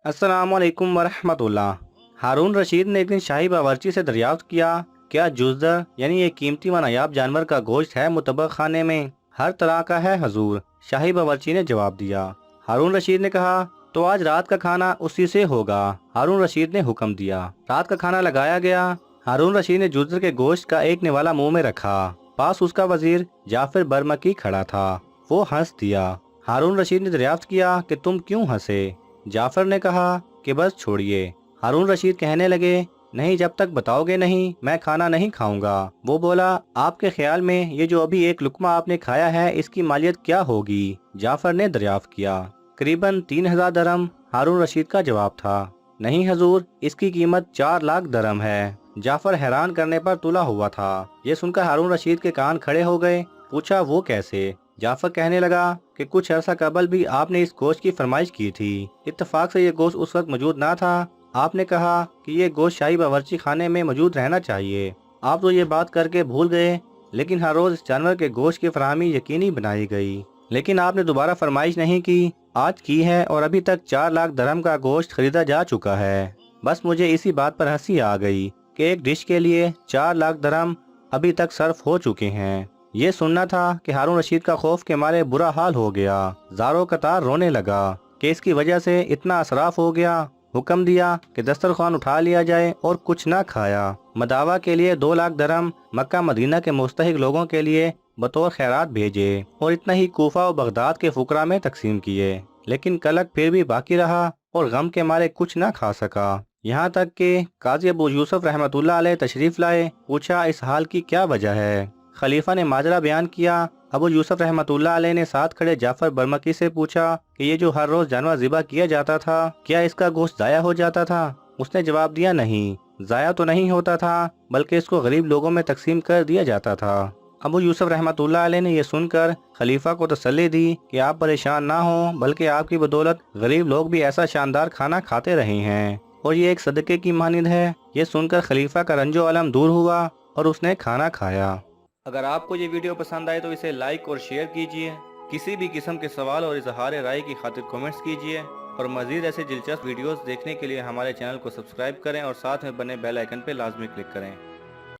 अस्सलामुअलैकुम वरहमतुल्लाह। हारून रशीद ने एक दिन शाही बावर्ची से दरियाफ्त किया, क्या जुज़र यानी ये कीमती व नायाब जानवर का गोश्त है मुतबख खाने में? हर तरह का है हजूर, शाही बावर्ची ने जवाब दिया। हारून रशीद ने कहा, तो आज रात का खाना उसी से होगा। हारून रशीद ने हुक्म दिया। रात का खाना लगाया गया। हारून रशीद ने जुज़र के गोश्त का एक निवाला मुंह में रखा। पास उसका वजीर जाफिर बरमकी खड़ा था। वो हंस दिया। हारून रशीद ने दरियाफ्त किया कि तुम क्यों हंसे? जाफर ने कहा कि बस छोड़िए। हारून रशीद कहने लगे, नहीं, जब तक बताओगे नहीं मैं खाना नहीं खाऊंगा। वो बोला, आपके ख्याल में ये जो अभी एक लुकमा आपने खाया है इसकी मालियत क्या होगी? जाफर ने दरियाफ्त किया, करीबन 3000 दरम। हारून रशीद का जवाब था, नहीं हजूर, इसकी कीमत 4 लाख दरम है। जाफर हैरान करने पर तुला हुआ था। ये सुनकर हारून रशीद के कान खड़े हो गए। पूछा, वो कैसे? जाफर कहने लगा कि कुछ अरसा कबल भी आपने इस गोश्त की फरमाइश की थी। इत्तेफाक से ये गोश्त उस वक्त मौजूद ना था। आपने कहा कि ये गोश्त शाही बावर्ची खाने में मौजूद रहना चाहिए। आप तो ये बात करके भूल गए, लेकिन हर रोज इस जानवर के गोश्त की फरहमी यकीनी बनाई गई। लेकिन आपने दोबारा फरमाइश नहीं की। आज की है और अभी तक 4 लाख दरम का गोश्त खरीदा जा चुका है। बस मुझे इसी बात पर हंसी आ गई कि एक डिश के लिए 4 लाख दरम अभी तक सर्फ हो चुके हैं। ये सुनना था कि हारून रशीद का खौफ के मारे बुरा हाल हो गया। ज़ारो कतार रोने लगा कि इसकी वजह से इतना असराफ हो गया। हुक्म दिया कि दस्तरखान उठा लिया जाए और कुछ ना खाया। मदावा के लिए 2 लाख दरम मक्का मदीना के मुस्तहिक लोगों के लिए बतौर खैरात भेजे और इतना ही कूफा और बगदाद के फुकरा में तकसीम किए। लेकिन कलक फिर भी बाकी रहा और गम के मारे कुछ ना खा सका। यहाँ तक कि काजी अबू यूसुफ रहमतुल्लाह अलैह तशरीफ लाए। पूछा, इस हाल की क्या वजह है? खलीफा ने माजरा बयान किया। अबू यूसुफ रहमतुल्लाह अलैह ने साथ खड़े जाफर बरमकी से पूछा कि ये जो हर रोज जानवर ज़िबा किया जाता था, क्या इसका गोश्त ज़ाया हो जाता था? उसने जवाब दिया, नहीं, ज़ाया तो नहीं होता था, बल्कि इसको गरीब लोगों में तकसीम कर दिया जाता था। अबू यूसुफ रहमतुल्लाह अलैह ने यह सुनकर खलीफा को तसल्ली दी कि आप परेशान ना हो, बल्कि आपकी बदौलत गरीब लोग भी ऐसा शानदार खाना खाते रहे हैं और ये एक सदक़े की मानिंद है। ये सुनकर खलीफा का रंजो अलम दूर हुआ और उसने खाना खाया। अगर आपको ये वीडियो पसंद आए तो इसे लाइक और शेयर कीजिए। किसी भी किस्म के सवाल और इजहार राय की खातिर कमेंट्स कीजिए और मज़ीद ऐसे दिलचस्प वीडियोस देखने के लिए हमारे चैनल को सब्सक्राइब करें और साथ में बने बेल आइकन पर लाजमी क्लिक करें।